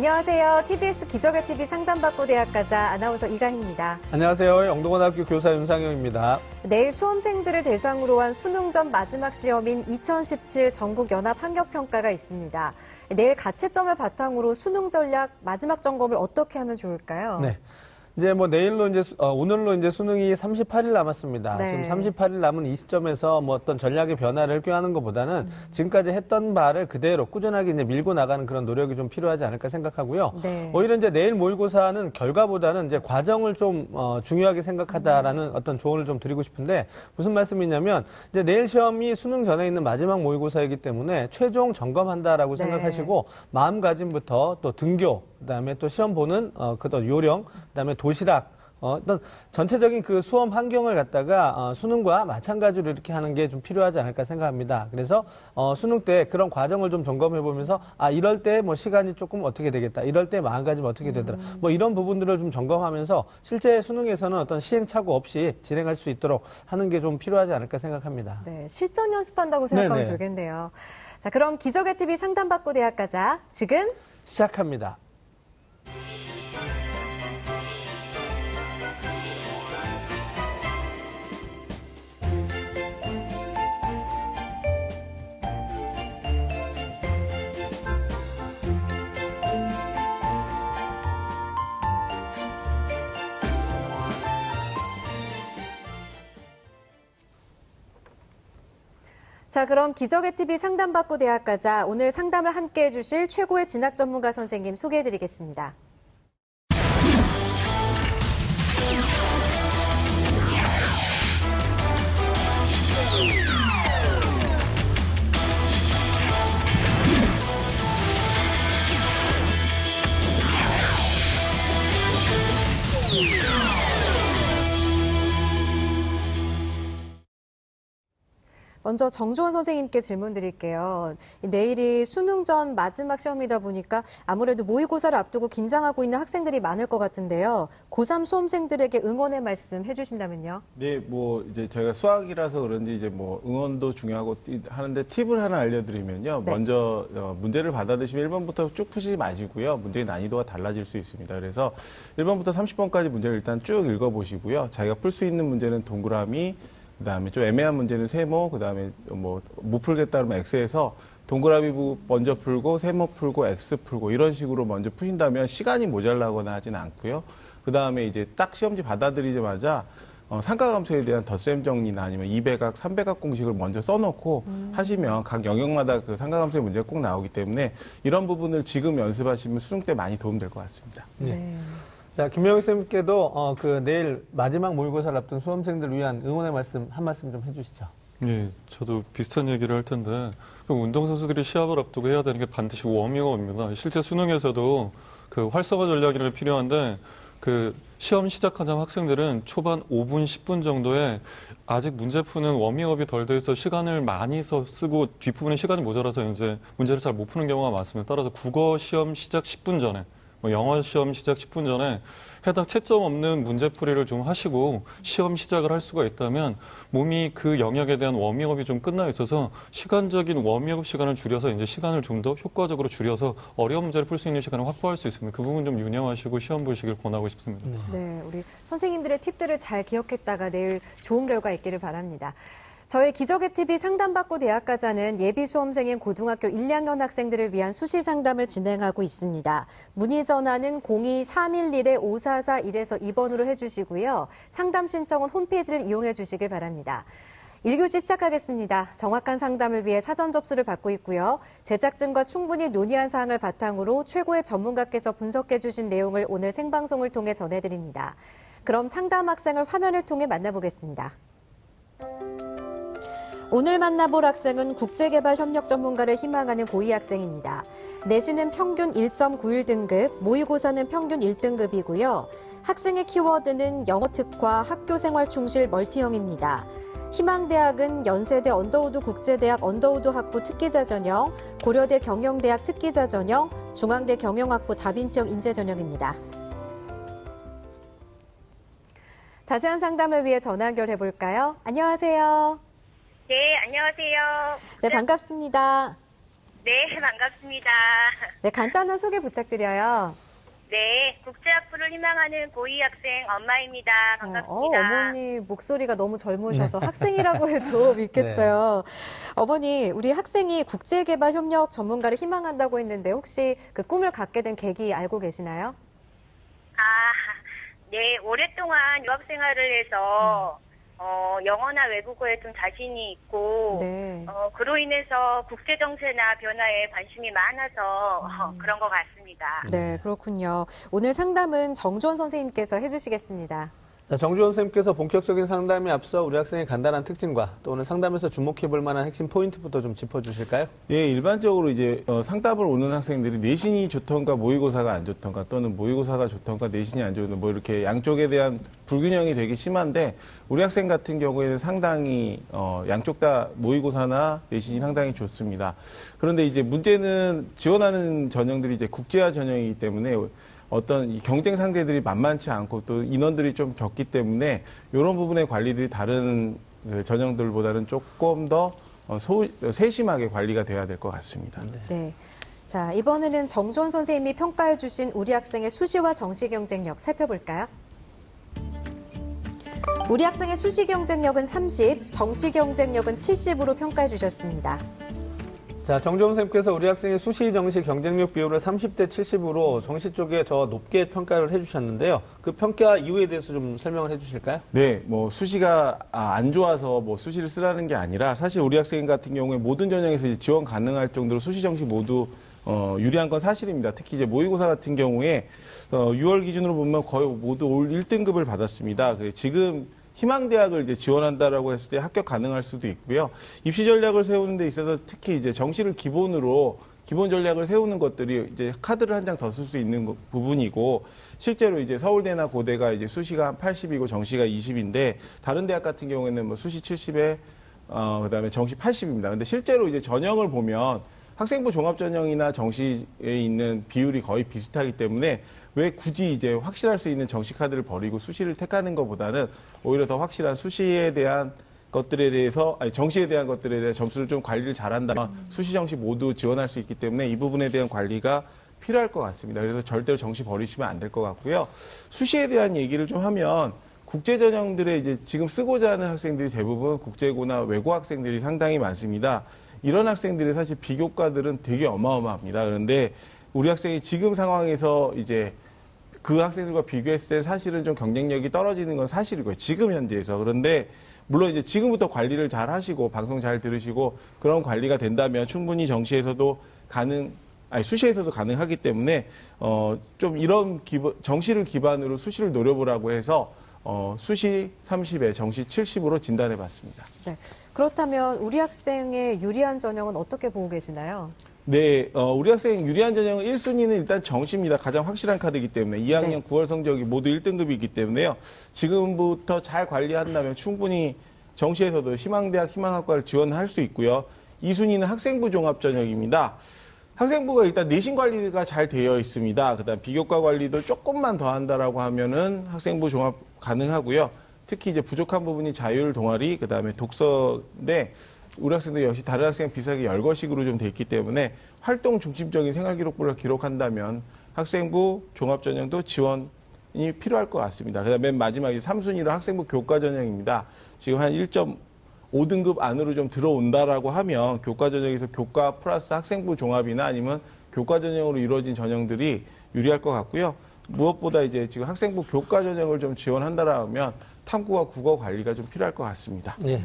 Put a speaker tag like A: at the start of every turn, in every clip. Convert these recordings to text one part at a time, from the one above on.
A: 안녕하세요. TBS 기적의 TV 상담받고 대학가자 아나운서 이가희입니다.
B: 안녕하세요. 영동고등학교 교사 윤상영입니다.
A: 내일 수험생들을 대상으로 한 수능 전 마지막 시험인 2017 전국연합학력평가가 있습니다. 내일 가채점을 바탕으로 수능 전략 마지막 점검을 어떻게 하면 좋을까요?
B: 네. 이제 오늘로 이제 수능이 38일 남았습니다.
A: 네.
B: 지금 38일 남은 이 시점에서 어떤 전략의 변화를 꾀하는 것보다는 지금까지 했던 바를 그대로 꾸준하게 이제 밀고 나가는 그런 노력이 좀 필요하지 않을까 생각하고요.
A: 네.
B: 오히려 이제 내일 모의고사는 결과보다는 이제 과정을 좀 중요하게 생각하다라는 어떤 조언을 좀 드리고 싶은데 무슨 말씀이냐면 이제 내일 시험이 수능 전에 있는 마지막 모의고사이기 때문에 최종 점검한다라고
A: 네.
B: 생각하시고 마음가짐부터 또 등교, 그다음에 또 시험 보는 그떤 요령, 그다음에 도시락, 어떤 전체적인 그 수험 환경을 갖다가 수능과 마찬가지로 이렇게 하는 게 좀 필요하지 않을까 생각합니다. 그래서 수능 때 그런 과정을 좀 점검해 보면서 이럴 때 뭐 시간이 조금 어떻게 되겠다, 이럴 때 마음가짐 어떻게 되더라, 뭐 이런 부분들을 좀 점검하면서 실제 수능에서는 어떤 시행착오 없이 진행할 수 있도록 하는 게 좀 필요하지 않을까 생각합니다.
A: 네, 실전 연습한다고 생각하면
B: 네네.
A: 되겠네요. 자, 그럼 기적의 TV 상담받고 대학가자 지금
B: 시작합니다.
A: 자, 그럼 기적의 TV 상담받고 대학가자 오늘 상담을 함께 해주실 최고의 진학 전문가 선생님 소개해드리겠습니다. 먼저 정주원 선생님께 질문 드릴게요. 내일이 수능 전 마지막 시험이다 보니까 아무래도 모의고사를 앞두고 긴장하고 있는 학생들이 많을 것 같은데요. 고3 수험생들에게 응원의 말씀 해주신다면요?
C: 네, 이제 저희가 수학이라서 그런지 이제 응원도 중요하고 하는데 팁을 하나 알려드리면요.
A: 네.
C: 먼저 문제를 받아드시면 1번부터 쭉 푸시지 마시고요. 문제의 난이도가 달라질 수 있습니다. 그래서 1번부터 30번까지 문제를 일단 쭉 읽어보시고요. 자기가 풀 수 있는 문제는 동그라미, 그다음에 좀 애매한 문제는 세모, 그다음에 못 풀겠다 그러면 X에서 동그라미 먼저 풀고 세모 풀고 X 풀고 이런 식으로 먼저 푸신다면 시간이 모자라거나 하진 않고요. 그다음에 이제 딱 시험지 받아들이자마자 삼각함수에 대한 덧셈 정리나 아니면 2배각, 3배각 공식을 먼저 써놓고 하시면 각 영역마다 그 삼각함수의 문제가 꼭 나오기 때문에 이런 부분을 지금 연습하시면 수능 때 많이 도움될 것 같습니다.
A: 네.
B: 자, 김명희 선생님께도 내일 마지막 모의고사를 앞둔 수험생들을 위한 응원의 말씀 한 말씀 좀 해주시죠.
D: 예, 저도 비슷한 얘기를 할 텐데 운동선수들이 시합을 앞두고 해야 되는 게 반드시 워밍업입니다. 실제 수능에서도 그 활성화 전략이라는 게 필요한데 그 시험 시작하자마자 학생들은 초반 5분, 10분 정도에 아직 문제 푸는 워밍업이 덜 돼 있어 시간을 많이 쓰고 뒷부분에 시간이 모자라서 이제 문제를 잘 못 푸는 경우가 많습니다. 따라서 국어 시험 시작 10분 전에 영어 시험 시작 10분 전에 해당 채점 없는 문제풀이를 좀 하시고 시험 시작을 할 수가 있다면 몸이 그 영역에 대한 워밍업이 좀 끝나 있어서 시간적인 워밍업 시간을 줄여서 이제 시간을 좀 더 효과적으로 줄여서 어려운 문제를 풀 수 있는 시간을 확보할 수 있습니다. 그 부분 좀 유념하시고 시험 보시길 권하고 싶습니다.
A: 네, 우리 선생님들의 팁들을 잘 기억했다가 내일 좋은 결과 있기를 바랍니다. 저희 기적의 TV 상담받고 대학가자는 예비 수험생인 고등학교 1, 2학년 학생들을 위한 수시 상담을 진행하고 있습니다. 문의 전화는 02-311-5441에서 2번으로 해주시고요. 상담 신청은 홈페이지를 이용해 주시길 바랍니다. 1교시 시작하겠습니다. 정확한 상담을 위해 사전 접수를 받고 있고요. 제작진과 충분히 논의한 사항을 바탕으로 최고의 전문가께서 분석해 주신 내용을 오늘 생방송을 통해 전해드립니다. 그럼 상담 학생을 화면을 통해 만나보겠습니다. 오늘 만나볼 학생은 국제개발 협력 전문가를 희망하는 고2 학생입니다. 내신은 평균 1.91등급, 모의고사는 평균 1등급이고요. 학생의 키워드는 영어 특화, 학교 생활 충실, 멀티형입니다. 희망대학은 연세대 언더우드 국제대학 언더우드 학부 특기자 전형, 고려대 경영대학 특기자 전형, 중앙대 경영학부 다빈치형 인재 전형입니다. 자세한 상담을 위해 전화 연결해 볼까요? 안녕하세요.
E: 네, 안녕하세요.
A: 네, 반갑습니다.
E: 네, 반갑습니다.
A: 네, 간단한 소개 부탁드려요.
E: 네, 국제학부를 희망하는 고2 학생 엄마입니다. 반갑습니다.
A: 어머니 목소리가 너무 젊으셔서 학생이라고 해도 믿겠어요. 어머니, 우리 학생이 국제개발협력 전문가를 희망한다고 했는데 혹시 그 꿈을 갖게 된 계기 알고 계시나요?
E: 아, 네, 오랫동안 유학 생활을 해서 영어나 외국어에 좀 자신이 있고
A: 네.
E: 그로 인해서 국제 정세나 변화에 관심이 많아서 그런 것 같습니다.
A: 네, 그렇군요. 오늘 상담은 정주원 선생님께서 해주시겠습니다.
B: 자, 정주원 선생님께서 본격적인 상담에 앞서 우리 학생의 간단한 특징과 또 오늘 상담에서 주목해 볼 만한 핵심 포인트부터 좀 짚어주실까요?
C: 예, 일반적으로 이제 상담을 오는 학생들이 내신이 좋던가 모의고사가 안 좋던가 또는 모의고사가 좋던가 내신이 안 좋던가 뭐 이렇게 양쪽에 대한 불균형이 되게 심한데 우리 학생 같은 경우에는 상당히 양쪽 다 모의고사나 내신이 상당히 좋습니다. 그런데 이제 문제는 지원하는 전형들이 이제 국제화 전형이기 때문에 어떤 이 경쟁 상대들이 만만치 않고 또 인원들이 좀 적기 때문에 이런 부분의 관리들이 다른 그 전형들보다는 조금 더 세심하게 관리가 돼야 될 것 같습니다.
A: 네. 자, 이번에는 정주원 선생님이 평가해 주신 우리 학생의 수시와 정시 경쟁력 살펴볼까요? 우리 학생의 수시 경쟁력은 30, 정시 경쟁력은 70으로 평가해 주셨습니다.
B: 자, 정주원 선생님께서 우리 학생의 수시, 정시 경쟁력 비율을 30대 70으로 정시 쪽에 더 높게 평가를 해주셨는데요. 그 평가 이유에 대해서 좀 설명을 해주실까요?
C: 네, 뭐 수시가 안 좋아서 뭐 수시를 쓰라는 게 아니라 사실 우리 학생 같은 경우에 모든 전형에서 이제 지원 가능할 정도로 수시, 정시 모두 유리한 건 사실입니다. 특히 이제 모의고사 같은 경우에 6월 기준으로 보면 거의 모두 올 1등급을 받았습니다. 지금 희망대학을 이제 지원한다라고 했을 때 합격 가능할 수도 있고요. 입시 전략을 세우는 데 있어서 특히 이제 정시를 기본으로 기본 전략을 세우는 것들이 이제 카드를 한 장 더 쓸 수 있는 부분이고 실제로 이제 서울대나 고대가 이제 수시가 한 80이고 정시가 20인데 다른 대학 같은 경우에는 뭐 수시 70에 그다음에 정시 80입니다. 근데 실제로 이제 전형을 보면 학생부 종합 전형이나 정시에 있는 비율이 거의 비슷하기 때문에 왜 굳이 이제 확실할 수 있는 정시 카드를 버리고 수시를 택하는 것보다는 오히려 더 확실한 수시에 대한 것들에 대해서 정시에 대한 것들에 대해 점수를 좀 관리를 잘한다면 수시 정시 모두 지원할 수 있기 때문에 이 부분에 대한 관리가 필요할 것 같습니다. 그래서 절대로 정시 버리시면 안 될 것 같고요. 수시에 대한 얘기를 좀 하면 국제 전형들에 이제 지금 쓰고자 하는 학생들이 대부분 국제고나 외고 학생들이 상당히 많습니다. 이런 학생들이 사실 비교과들은 되게 어마어마합니다. 그런데 우리 학생이 지금 상황에서 이제 그 학생들과 비교했을 때 사실은 좀 경쟁력이 떨어지는 건 사실이고요. 지금 현재에서. 그런데 물론 이제 지금부터 관리를 잘 하시고 방송 잘 들으시고 그런 관리가 된다면 충분히 정시에서도 수시에서도 가능하기 때문에 좀 이런 정시를 기반으로 수시를 노려보라고 해서 수시 30에 정시 70으로 진단해 봤습니다.
A: 네. 그렇다면 우리 학생의 유리한 전형은 어떻게 보고 계시나요?
C: 네, 우리 학생 유리한 전형은 1순위는 일단 정시입니다. 가장 확실한 카드이기 때문에 2학년
A: 네.
C: 9월 성적이 모두 1등급이기 때문에요. 지금부터 잘 관리한다면 충분히 정시에서도 희망대학, 희망학과를 지원할 수 있고요. 2순위는 학생부 종합 전형입니다. 학생부가 일단 내신 관리가 잘 되어 있습니다. 그다음 비교과 관리도 조금만 더 한다라고 하면은 학생부 종합 가능하고요. 특히 이제 부족한 부분이 자율 동아리, 그다음에 독서인데 우리 학생들 역시 다른 학생 비슷하게 열거식으로 좀 돼 있기 때문에 활동 중심적인 생활기록부를 기록한다면 학생부 종합 전형도 지원이 필요할 것 같습니다. 그다음 맨 마지막에 3순위로 학생부 교과 전형입니다. 지금 한 1.5등급 안으로 좀 들어온다라고 하면 교과 전형에서 교과 플러스 학생부 종합이나 아니면 교과 전형으로 이루어진 전형들이 유리할 것 같고요. 무엇보다 이제 지금 학생부 교과 전형을 좀 지원한다라면 탐구와 국어 관리가 좀 필요할 것 같습니다.
B: 예.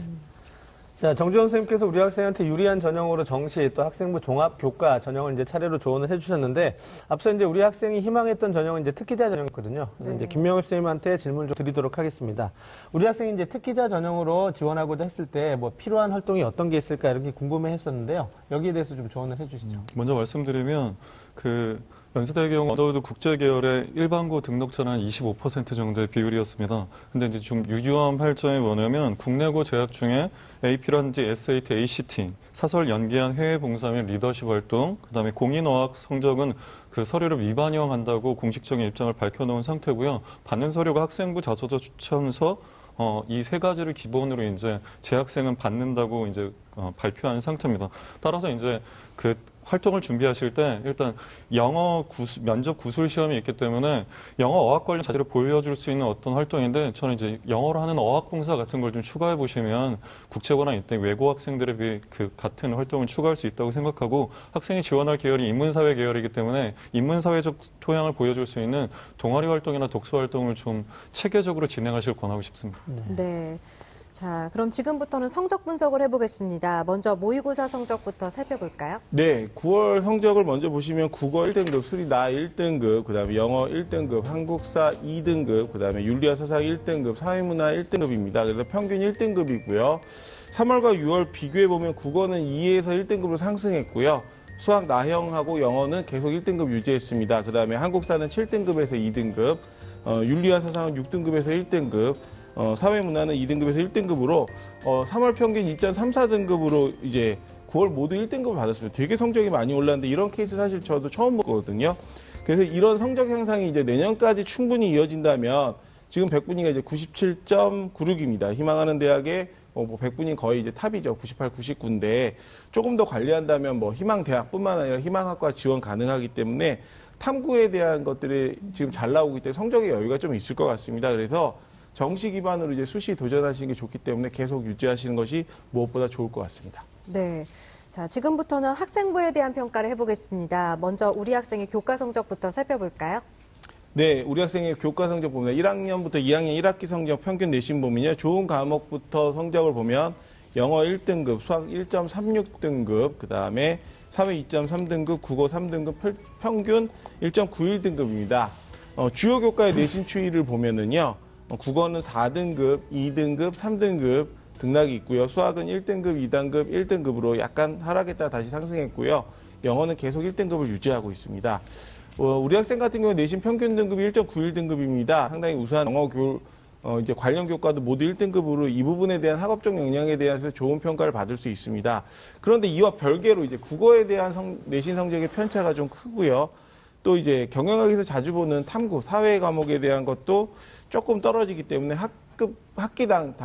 B: 자, 정주원 선생님께서 우리 학생한테 유리한 전형으로 정시 또 학생부 종합 교과 전형을 이제 차례로 조언을 해주셨는데 앞서 이제 우리 학생이 희망했던 전형은 이제 특기자 전형이거든요. 그래서 이제 김명엽 선생님한테 질문을 좀 드리도록 하겠습니다. 우리 학생이 이제 특기자 전형으로 지원하고자 했을 때 뭐 필요한 활동이 어떤 게 있을까 이렇게 궁금해했었는데요. 여기에 대해서 좀 조언을 해주시죠.
D: 먼저 말씀드리면 연세대의 경우 언더우드 국제 계열의 일반고 등록자는 한 25% 정도의 비율이었습니다. 근데 이제 좀 유효한 발전이 뭐냐면 국내고 재학 중에 AP라든지 SAT, ACT, 사설 연기한 해외 봉사 및 리더십 활동, 그다음에 공인어학 성적은 그 서류를 미반영한다고 공식적인 입장을 밝혀놓은 상태고요. 받는 서류가 학생부 자소서 추천서 이 세 가지를 기본으로 이제 재학생은 받는다고 이제 발표한 상태입니다. 따라서 이제 활동을 준비하실 때 일단 면접 구술 시험이 있기 때문에 영어 어학 관련 자질을 보여줄 수 있는 어떤 활동인데 저는 이제 영어로 하는 어학 봉사 같은 걸 좀 추가해 보시면 국제고나 이때 외고 학생들에 비해 그 같은 활동을 추가할 수 있다고 생각하고 학생이 지원할 계열이 인문사회 계열이기 때문에 인문사회적 토양을 보여줄 수 있는 동아리 활동이나 독서 활동을 좀 체계적으로 진행하실 권하고 싶습니다.
A: 네. 자, 그럼 지금부터는 성적 분석을 해보겠습니다. 먼저 모의고사 성적부터 살펴볼까요?
C: 네, 9월 성적을 먼저 보시면 국어 1등급, 수리나 1등급, 그다음에 영어 1등급, 한국사 2등급, 그다음에 윤리와 서상 1등급, 사회문화 1등급입니다. 그래서 평균 1등급이고요. 3월과 6월 비교해 보면 국어는 2에서 1등급으로 상승했고요. 수학 나형하고 영어는 계속 1등급 유지했습니다. 그다음에 한국사는 7등급에서 2등급, 윤리와 서상은 6등급에서 1등급, 사회문화는 2등급에서 1등급으로 3월 평균 2.34등급으로 이제 9월 모두 1등급을 받았습니다. 되게 성적이 많이 올랐는데 이런 케이스 사실 저도 처음 보거든요. 그래서 이런 성적 향상이 이제 내년까지 충분히 이어진다면 지금 100분위가 이제 97.96입니다. 희망하는 대학의 100분위 거의 이제 탑이죠. 98, 99인데 조금 더 관리한다면 뭐 희망 대학뿐만 아니라 희망학과 지원 가능하기 때문에 탐구에 대한 것들이 지금 잘 나오기 때문에 성적의 여유가 좀 있을 것 같습니다. 그래서 정시 기반으로 이제 수시 도전하시는 게 좋기 때문에 계속 유지하시는 것이 무엇보다 좋을 것 같습니다.
A: 네. 자, 지금부터는 학생부에 대한 평가를 해보겠습니다. 먼저 우리 학생의 교과 성적부터 살펴볼까요?
C: 네, 우리 학생의 교과 성적 보면 1학년부터 2학년 1학기 성적 평균 내신 보면요. 좋은 과목부터 성적을 보면 영어 1등급, 수학 1.36등급, 그다음에 사회 2.3등급, 국어 3등급, 평균 1.91등급입니다. 주요 교과의 내신 추이를 보면은요. 국어는 4등급, 2등급, 3등급 등락이 있고요. 수학은 1등급, 2등급, 1등급으로 약간 하락했다 다시 상승했고요. 영어는 계속 1등급을 유지하고 있습니다. 우리 학생 같은 경우 내신 평균 등급이 1.91등급입니다. 상당히 우수한 영어 이제 관련 교과도 모두 1등급으로 이 부분에 대한 학업적 역량에 대해서 좋은 평가를 받을 수 있습니다. 그런데 이와 별개로 이제 국어에 대한 내신 성적의 편차가 좀 크고요. 또 이제 경영학에서 자주 보는 탐구, 사회 과목에 대한 것도 조금 떨어지기 때문에 학기당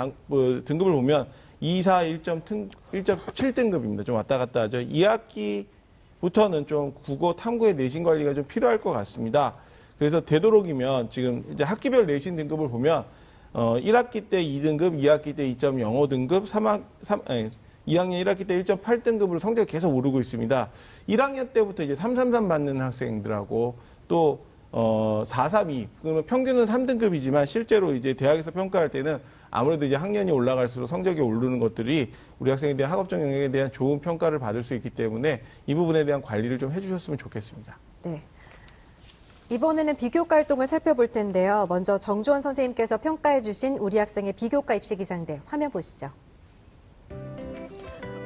C: 등급을 보면 2, 4, 1.7등급입니다. 좀 왔다 갔다 하죠. 2학기부터는 좀 국어 탐구의 내신 관리가 좀 필요할 것 같습니다. 그래서 되도록이면 지금 이제 학기별 내신 등급을 보면 1학기 때 2등급, 2학기 때 2.05등급, 2학년 1학기 때 1.8등급으로 성적이 계속 오르고 있습니다. 1학년 때부터 이제 333 받는 학생들하고 또 432, 그러면 평균은 3등급이지만 실제로 이제 대학에서 평가할 때는 아무래도 이제 학년이 올라갈수록 성적이 오르는 것들이 우리 학생에 대한 학업적 영역에 대한 좋은 평가를 받을 수 있기 때문에 이 부분에 대한 관리를 좀 해주셨으면 좋겠습니다.
A: 네. 이번에는 비교과 활동을 살펴볼 텐데요. 먼저 정주원 선생님께서 평가해 주신 우리 학생의 비교과 입시 기상대 화면 보시죠.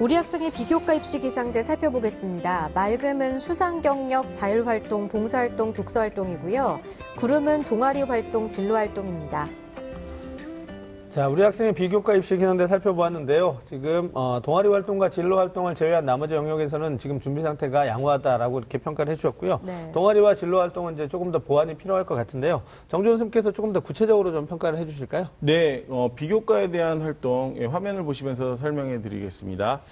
A: 우리 학생의 비교과 입시 기상대 살펴보겠습니다. 맑음은 수상 경력, 자율활동, 봉사활동, 독서활동이고요. 구름은 동아리 활동, 진로활동입니다.
B: 자, 우리 학생의 비교과 입시 기상대 살펴보았는데요. 지금 동아리 활동과 진로 활동을 제외한 나머지 영역에서는 지금 준비 상태가 양호하다라고 이렇게 평가를 해주셨고요.
A: 네.
B: 동아리와 진로 활동은 이제 조금 더 보완이 필요할 것 같은데요. 정주원 선생님께서 조금 더 구체적으로 좀 평가를 해주실까요?
C: 네, 비교과에 대한 활동 화면을 보시면서 설명해 드리겠습니다.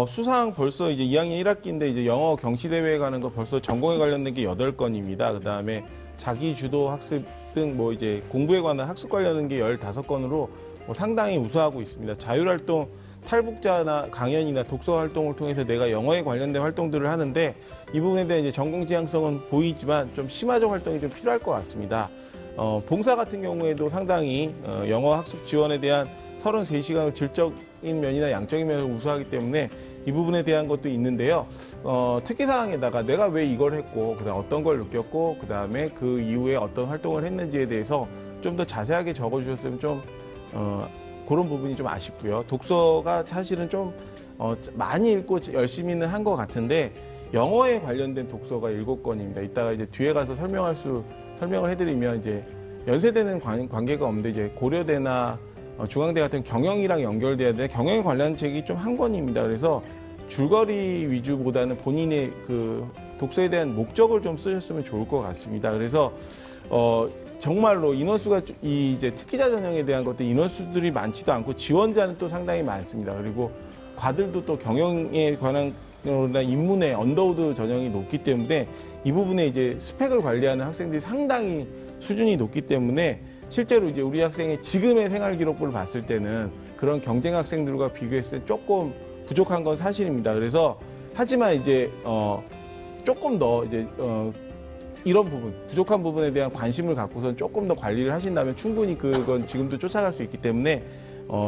C: 수상 벌써 이제 2학년 1학기인데 이제 영어 경시대회에 가는 거 벌써 전공에 관련된 게 8건입니다. 그 다음에 자기 주도 학습 등 뭐 이제 공부에 관한 학습 관련된 게 15건으로 상당히 우수하고 있습니다. 자율활동, 탈북자나 강연이나 독서 활동을 통해서 내가 영어에 관련된 활동들을 하는데 이 부분에 대한 이제 전공 지향성은 보이지만 좀 심화적 활동이 좀 필요할 것 같습니다. 봉사 같은 경우에도 상당히 영어 학습 지원에 대한 33시간을 질적인 면이나 양적인 면에서 우수하기 때문에 이 부분에 대한 것도 있는데요. 특기사항에다가 내가 왜 이걸 했고, 그다음 어떤 걸 느꼈고, 그다음에 그 이후에 어떤 활동을 했는지에 대해서 좀 더 자세하게 적어주셨으면 좀 그런 부분이 좀 아쉽고요. 독서가 사실은 좀 많이 읽고 열심히는 한 것 같은데 영어에 관련된 독서가 7건입니다. 이따가 이제 뒤에 가서 설명을 해드리면 이제 연세대는 관계가 없는데 이제 고려대나 중앙대 같은 경영이랑 연결돼야 되는 경영에 관련 책이 좀 한 권입니다. 그래서 줄거리 위주보다는 본인의 그 독서에 대한 목적을 좀 쓰셨으면 좋을 것 같습니다. 그래서 정말로 인원수가 이제 특기자 전형에 대한 것도 인원수들이 많지도 않고 지원자는 또 상당히 많습니다. 그리고 과들도 또 경영에 관한 인문의 언더우드 전형이 높기 때문에 이 부분에 이제 스펙을 관리하는 학생들이 상당히 수준이 높기 때문에 실제로 이제 우리 학생의 지금의 생활 기록부를 봤을 때는 그런 경쟁 학생들과 비교했을 때 조금 부족한 건 사실입니다. 그래서 하지만 이제 조금 더 이제 이런 부분, 부족한 부분에 대한 관심을 갖고선 조금 더 관리를 하신다면 충분히 그건 지금도 쫓아갈 수 있기 때문에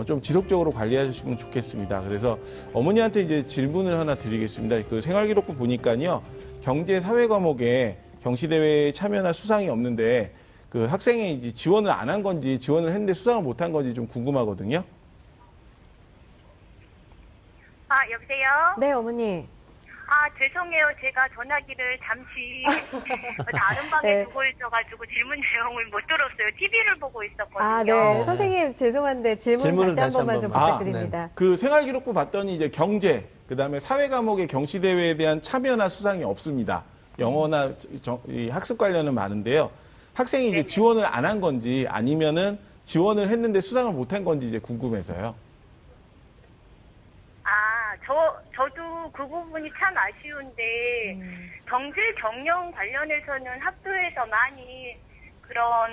C: 좀 지속적으로 관리하시면 좋겠습니다. 그래서 어머니한테 이제 질문을 하나 드리겠습니다. 그 생활기록부 보니까요, 경제 사회 과목에 경시대회에 참여나 수상이 없는데 그 학생이 이제 지원을 안 한 건지 지원을 했는데 수상을 못 한 건지 좀 궁금하거든요.
E: 아, 여보세요?
A: 네, 어머니.
E: 아, 죄송해요. 제가 전화기를 잠시 다른 방에
A: 네.
E: 두고 있어가지고 질문 내용을 못 들었어요. TV를 보고 있었거든요.
A: 아, 네. 선생님, 죄송한데 질문
B: 질문을
A: 다시 한
B: 다시
A: 번만
B: 한
A: 좀
B: 번만.
A: 부탁드립니다.
C: 그 생활기록부 봤더니 이제 경제, 그다음에 사회 과목의 경시대회에 대한 참여나 수상이 없습니다. 영어나 이 학습 관련은 많은데요. 학생이 이제 지원을 안 한 건지 아니면은 지원을 했는데 수상을 못 한 건지 이제 궁금해서요.
E: 아, 저도 그 부분이 참 아쉬운데, 경제 경영 관련해서는 학교에서 많이 그런,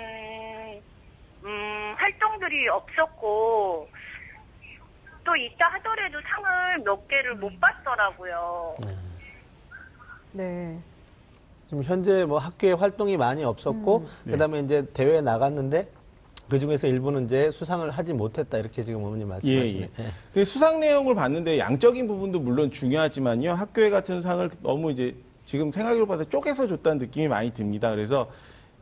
E: 활동들이 없었고, 또 있다 하더라도 상을 몇 개를 못 받더라고요.
A: 네.
B: 지금 현재 뭐 학교에 활동이 많이 없었고, 그다음에 이제 대회에 나갔는데 그 중에서 일부는 이제 수상을 하지 못했다 이렇게 지금 어머님 말씀하시네요. 예.
C: 그 수상 내용을 봤는데 양적인 부분도 물론 중요하지만요. 학교에 같은 상을 너무 이제 지금 생활기록부에서 쪼개서 줬다는 느낌이 많이 듭니다. 그래서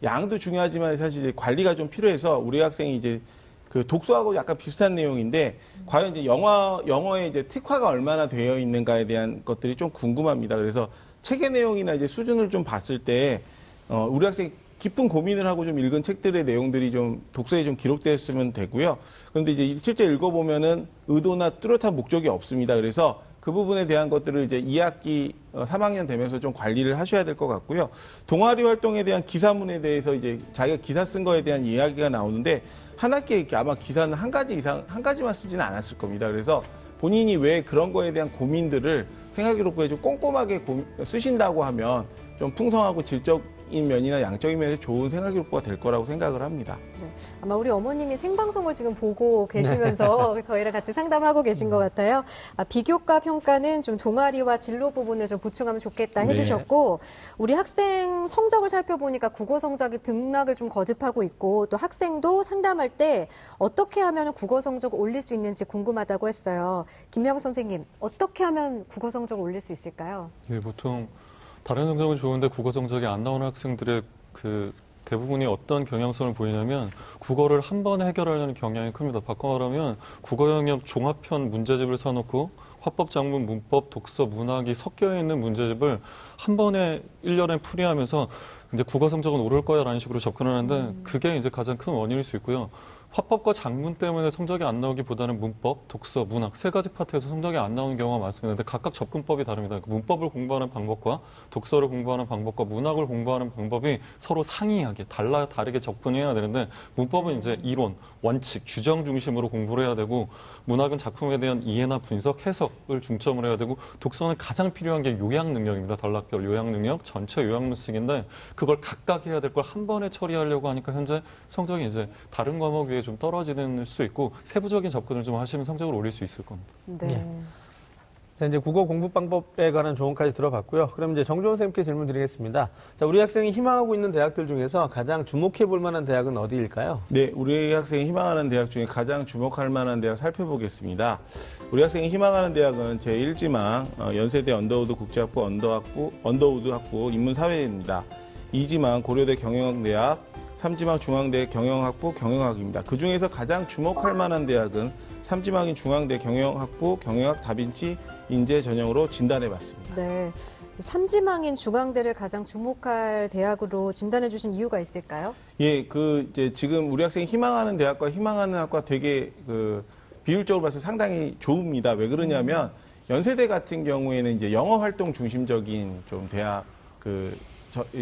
C: 양도 중요하지만 사실 이제 관리가 좀 필요해서 우리 학생이 이제 그 독서하고 약간 비슷한 내용인데 과연 이제 영어에 이제 특화가 얼마나 되어 있는가에 대한 것들이 좀 궁금합니다. 그래서 책의 내용이나 이제 수준을 좀 봤을 때 우리 학생이 깊은 고민을 하고 좀 읽은 책들의 내용들이 좀 독서에 좀 기록됐으면 되고요. 그런데 이제 실제 읽어보면은 의도나 뚜렷한 목적이 없습니다. 그래서 그 부분에 대한 것들을 이제 2학기 3학년 되면서 좀 관리를 하셔야 될 것 같고요. 동아리 활동에 대한 기사문에 대해서 이제 자기가 기사 쓴 거에 대한 이야기가 나오는데 한 학기에 아마 기사는 한 가지만 쓰지는 않았을 겁니다. 그래서 본인이 왜 그런 거에 대한 고민들을 생활기록부에 좀 꼼꼼하게 쓰신다고 하면 좀 풍성하고 질적인 면이나 양적인 면에서 좋은 생활기록부가 될 거라고 생각을 합니다.
A: 네. 아마 우리 어머님이 생방송을 지금 보고 계시면서 저희랑 같이 상담하고 계신 것 같아요. 비교과 평가는 좀 동아리와 진로 부분을 좀 보충하면 좋겠다 해주셨고, 우리 학생 성적을 살펴보니까 국어 성적이 등락을 좀 거듭하고 있고, 또 학생도 상담할 때 어떻게 하면 국어 성적을 올릴 수 있는지 궁금하다고 했어요. 김명 선생님, 어떻게 하면 국어 성적을 올릴 수 있을까요?
D: 네, 보통 다른 성적은 좋은데 국어 성적이 안 나오는 학생들의 그 대부분이 어떤 경향성을 보이냐면 국어를 한 번에 해결하려는 경향이 큽니다. 바꿔 말하면 국어 영역 종합편 문제집을 사놓고 화법, 작문, 문법, 독서, 문학이 섞여 있는 문제집을 한 번에 1년에 풀이하면서 이제 국어 성적은 오를 거야라는 식으로 접근을 하는데 그게 이제 가장 큰 원인일 수 있고요. 화법과 작문 때문에 성적이 안 나오기보다는 문법, 독서, 문학 세 가지 파트에서 성적이 안 나오는 경우가 많습니다. 근데 각각 접근법이 다릅니다. 문법을 공부하는 방법과 독서를 공부하는 방법과 문학을 공부하는 방법이 서로 상이하게 다르게 접근해야 되는데 문법은 이제 이론, 원칙, 규정 중심으로 공부를 해야 되고 문학은 작품에 대한 이해나 분석, 해석을 중점으로 해야 되고 독서는 가장 필요한 게 요약 능력입니다. 단락별 요약 능력, 전체 요약문식인데 그걸 각각 해야 될 걸 한 번에 처리하려고 하니까 현재 성적이 이제 다른 과목 위에 좀 떨어지는 수 있고 세부적인 접근을 좀 하시면 성적을 올릴 수 있을 겁니다.
A: 네.
B: 자, 이제 국어 공부 방법에 관한 조언까지 들어봤고요. 그럼 이제 정주원 선생님께 질문 드리겠습니다. 자, 우리 학생이 희망하고 있는 대학들 중에서 가장 주목해 볼 만한 대학은 어디일까요?
C: 네, 우리 학생이 희망하는 대학 중에 가장 주목할 만한 대학 살펴보겠습니다. 우리 학생이 희망하는 대학은 제1지망 연세대 언더우드 국제학부 언더우드 학부 인문사회입니다. 2지망 고려대 경영학대학, 3지망 중앙대 경영학부 경영학입니다. 그중에서 가장 주목할 만한 대학은 3지망인 중앙대 경영학부 경영학 다빈치 인재 전형으로 진단해봤습니다.
A: 네. 3지망인 중앙대를 가장 주목할 대학으로 진단해 주신 이유가 있을까요?
C: 예, 이제 지금 우리 학생이 희망하는 대학과 희망하는 학과 되게 비율적으로 봐서 상당히 좋습니다. 왜 그러냐면 연세대 같은 경우에는 이제 영어 활동 중심적인 좀 대학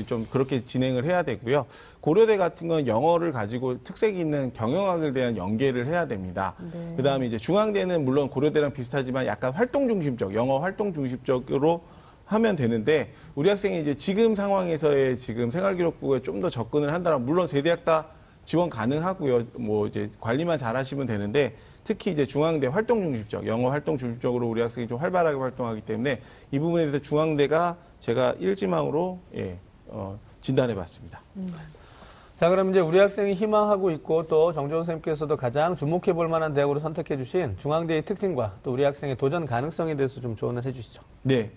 C: 좀 그렇게 진행을 해야 되고요. 고려대 같은 건 영어를 가지고 특색이 있는 경영학에 대한 연계를 해야 됩니다.
A: 네.
C: 그다음에 이제 중앙대는 물론 고려대랑 비슷하지만 약간 활동 중심적, 영어 활동 중심적으로 하면 되는데 우리 학생이 이제 지금 상황에서의 지금 생활기록부에 좀 더 접근을 한다면 물론 세 대학 다 지원 가능하고요. 뭐 이제 관리만 잘 하시면 되는데 특히 이제 중앙대 활동 중심적, 영어 활동 중심적으로 우리 학생이 좀 활발하게 활동하기 때문에 이 부분에 대해서 중앙대가 제가 일지망으로 진단해 봤습니다.
B: 자, 그럼 이제 우리 학생이 희망하고 있고 또 정재훈 선생님께서도 가장 주목해 볼 만한 대학으로 선택해 주신 중앙대의 특징과 또 우리 학생의 도전 가능성에 대해서 좀 조언을 해 주시죠.
C: 네,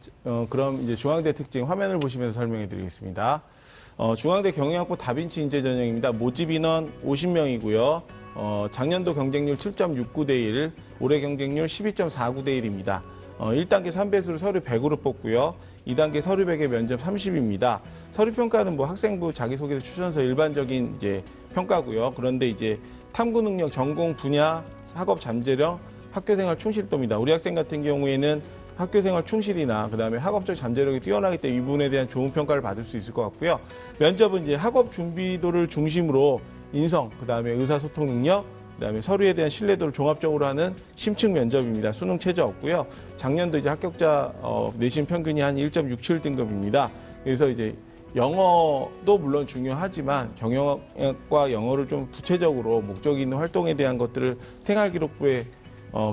C: 그럼 이제 중앙대 특징 화면을 보시면서 설명해 드리겠습니다. 중앙대 경영학부 다빈치 인재 전형입니다. 모집 인원 50명이고요. 작년도 경쟁률 7.69대 1, 올해 경쟁률 12.49대 1입니다. 1단계 3배수를 서류 100으로 뽑고요. 2단계 서류 100에 면접 30입니다. 서류 평가는 뭐 학생부 자기소개서 추천서 일반적인 이제 평가고요. 그런데 이제 탐구 능력, 전공 분야, 학업 잠재력, 학교생활 충실도입니다. 우리 학생 같은 경우에는 학교생활 충실이나 그다음에 학업적 잠재력이 뛰어나기 때문에 이 부분에 대한 좋은 평가를 받을 수 있을 것 같고요. 면접은 이제 학업 준비도를 중심으로 인성, 그다음에 의사소통 능력, 그다음에 서류에 대한 신뢰도를 종합적으로 하는 심층 면접입니다. 수능 최저 없고요. 작년도 이제 합격자 내신 평균이 한 1.67등급입니다. 그래서 이제 영어도 물론 중요하지만 경영학과 영어를 좀 구체적으로 목적 있는 활동에 대한 것들을 생활기록부에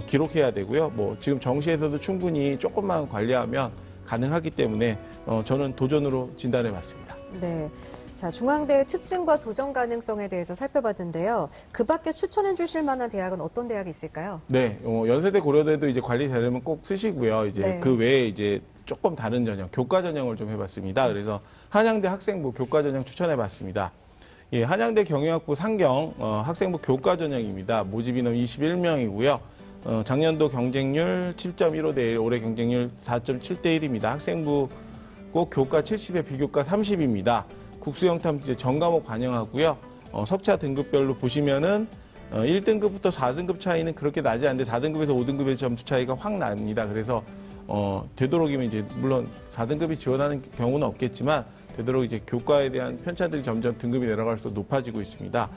C: 기록해야 되고요. 뭐 지금 정시에서도 충분히 조금만 관리하면 가능하기 때문에 저는 도전으로 진단해 봤습니다.
A: 네. 자, 중앙대의 특징과 도전 가능성에 대해서 살펴봤는데요. 그 밖에 추천해 주실 만한 대학은 어떤 대학이 있을까요?
C: 네, 연세대 고려대도 이제 관리 되려면 꼭 쓰시고요. 이제
A: 네.
C: 그 외에 이제 조금 다른 전형, 교과 전형을 좀 해봤습니다. 그래서 한양대 학생부 교과 전형 추천해봤습니다. 예, 한양대 경영학부 상경 학생부 교과 전형입니다. 모집 인원 21명이고요. 작년도 경쟁률 7.15대 1, 올해 경쟁률 4.7대 1입니다. 학생부 꼭 교과 70에 비교과 30입니다. 국수영탐 이제 전과목 반영하고요. 석차 등급별로 보시면은 1등급부터 4등급 차이는 그렇게 나지 않는데 4등급에서 5등급의 점수 차이가 확 납니다. 그래서 되도록이면 이제 물론 4등급이 지원하는 경우는 없겠지만 되도록 이제 교과에 대한 편차들이 점점 등급이 내려갈수록 높아지고 있습니다.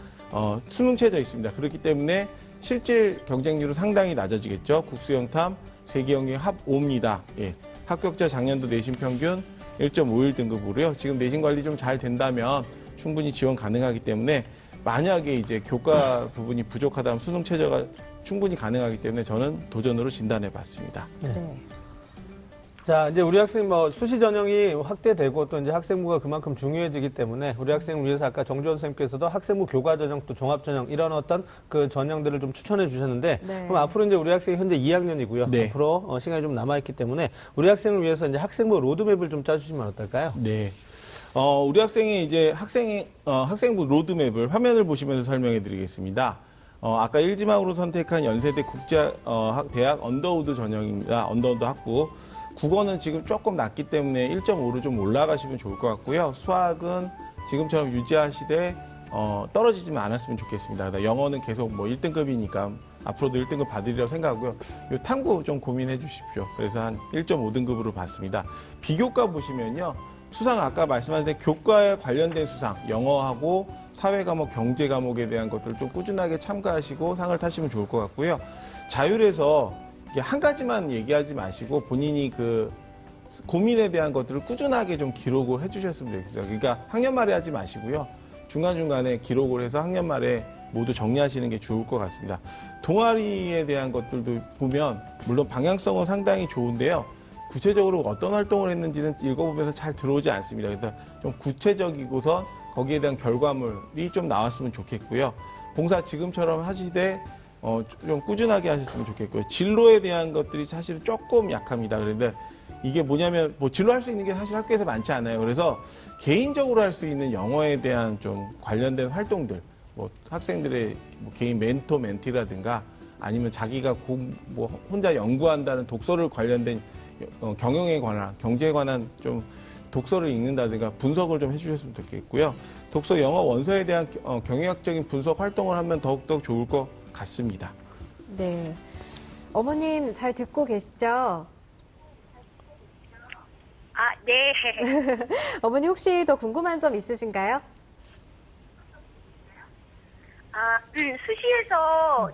C: 수능 최저 있습니다. 그렇기 때문에 실질 경쟁률은 상당히 낮아지겠죠. 국수영탐 세계영역 합 5입니다. 예. 합격자 작년도 내신 평균 1.51등급으로요. 지금 내신 관리 좀 잘 된다면 충분히 지원 가능하기 때문에 만약에 이제 교과 부분이 부족하다면 수능 최저가 충분히 가능하기 때문에 저는 도전으로 진단해 봤습니다.
A: 네.
B: 자, 이제 우리 학생 뭐 수시 전형이 확대되고 또 이제 학생부가 그만큼 중요해지기 때문에 우리 학생을 위해서 아까 정지원 선생님께서도 학생부 교과 전형 또 종합 전형 이런 어떤 그 전형들을 좀 추천해 주셨는데
A: 네.
B: 그럼 앞으로 이제 우리 학생이 현재 2학년이고요.
C: 네.
B: 앞으로 시간이 좀 남아 있기 때문에 우리 학생을 위해서 이제 학생부 로드맵을 좀 짜주시면 어떨까요?
C: 네. 우리 학생이 이제 학생부 로드맵을 화면을 보시면서 설명해 드리겠습니다. 아까 일지망으로 선택한 연세대 국제대학 언더우드 전형입니다. 언더우드 학부. 국어는 지금 조금 낮기 때문에 1.5로 좀 올라가시면 좋을 것 같고요. 수학은 지금처럼 유지하시되 떨어지지만 않았으면 좋겠습니다. 영어는 계속 뭐 1등급이니까 앞으로도 1등급 받으리라고 생각하고요. 요 탐구 좀 고민해 주십시오. 그래서 한 1.5등급으로 받습니다. 비교과 보시면요. 수상 아까 말씀하신 대로 교과에 관련된 수상, 영어하고 사회 과목, 경제 과목에 대한 것들을 좀 꾸준하게 참가하시고 상을 타시면 좋을 것 같고요. 자율에서 한 가지만 얘기하지 마시고 본인이 그 고민에 대한 것들을 꾸준하게 좀 기록을 해주셨으면 좋겠어요. 그러니까 학년 말에 하지 마시고요. 중간중간에 기록을 해서 학년 말에 모두 정리하시는 게 좋을 것 같습니다. 동아리에 대한 것들도 보면 물론 방향성은 상당히 좋은데요. 구체적으로 어떤 활동을 했는지는 읽어보면서 잘 들어오지 않습니다. 그래서 좀 구체적이고선 거기에 대한 결과물이 좀 나왔으면 좋겠고요. 봉사 지금처럼 하시되 좀 꾸준하게 하셨으면 좋겠고요. 진로에 대한 것들이 사실 조금 약합니다. 그런데 이게 뭐냐면 뭐 진로 할 수 있는 게 사실 학교에서 많지 않아요. 그래서 개인적으로 할 수 있는 영어에 대한 좀 관련된 활동들, 뭐 학생들의 뭐 개인 멘토 멘티라든가 아니면 자기가 뭐 혼자 연구한다는 독서를 관련된 경영에 관한 경제에 관한 좀 독서를 읽는다든가 분석을 좀 해주셨으면 좋겠고요. 독서 영어 원서에 대한 경영학적인 분석 활동을 하면 더욱더 좋을 것 같습니다.
A: 네. 어머님 잘 듣고 계시죠?
E: 네.
A: 어머니 혹시 더 궁금한 점 있으신가요?
E: 수시에서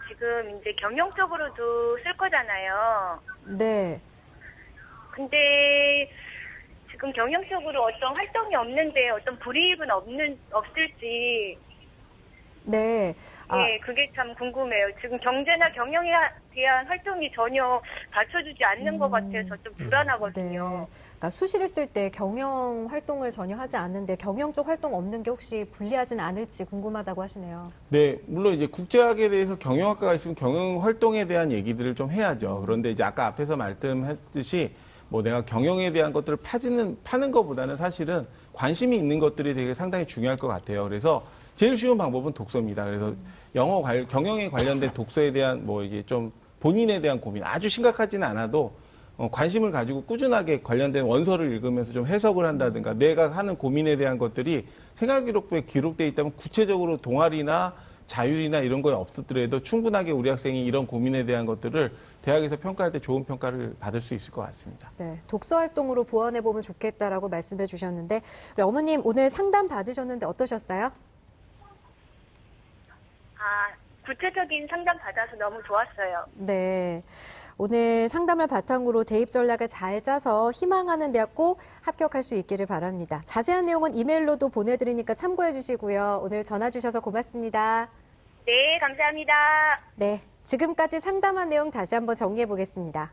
E: 지금 이제 경영적으로도 쓸 거잖아요.
A: 네.
E: 근데 지금 경영적으로 어떤 활동이 없는데 어떤 불이익은 없을지
A: 네.
E: 예, 그게 참 궁금해요. 지금 경제나 경영에 대한 활동이 전혀 받쳐주지 않는 것 같아서 좀 불안하거든요.
A: 네. 그러니까 수시를 쓸 때 경영 활동을 전혀 하지 않는데 경영 쪽 활동 없는 게 혹시 불리하진 않을지 궁금하다고 하시네요.
C: 네, 물론 이제 국제학에 대해서 경영학과가 있으면 경영 활동에 대한 얘기들을 좀 해야죠. 그런데 이제 아까 앞에서 말씀했듯이 뭐 내가 경영에 대한 것들을 파는 것보다는 사실은 관심이 있는 것들이 되게 상당히 중요할 것 같아요. 그래서 제일 쉬운 방법은 독서입니다. 그래서 경영에 관련된 독서에 대한 뭐 이게 좀 본인에 대한 고민, 아주 심각하지는 않아도 관심을 가지고 꾸준하게 관련된 원서를 읽으면서 좀 해석을 한다든가 내가 하는 고민에 대한 것들이 생활기록부에 기록되어 있다면 구체적으로 동아리나 자율이나 이런 거에 없었더라도 충분하게 우리 학생이 이런 고민에 대한 것들을 대학에서 평가할 때 좋은 평가를 받을 수 있을 것 같습니다.
A: 네, 독서 활동으로 보완해 보면 좋겠다라고 말씀해 주셨는데 우리 어머님 오늘 상담 받으셨는데 어떠셨어요?
E: 구체적인 상담 받아서 너무 좋았어요.
A: 네. 오늘 상담을 바탕으로 대입 전략을 잘 짜서 희망하는 대학 꼭 합격할 수 있기를 바랍니다. 자세한 내용은 이메일로도 보내드리니까 참고해 주시고요. 오늘 전화 주셔서 고맙습니다.
E: 네, 감사합니다.
A: 네. 지금까지 상담한 내용 다시 한번 정리해 보겠습니다.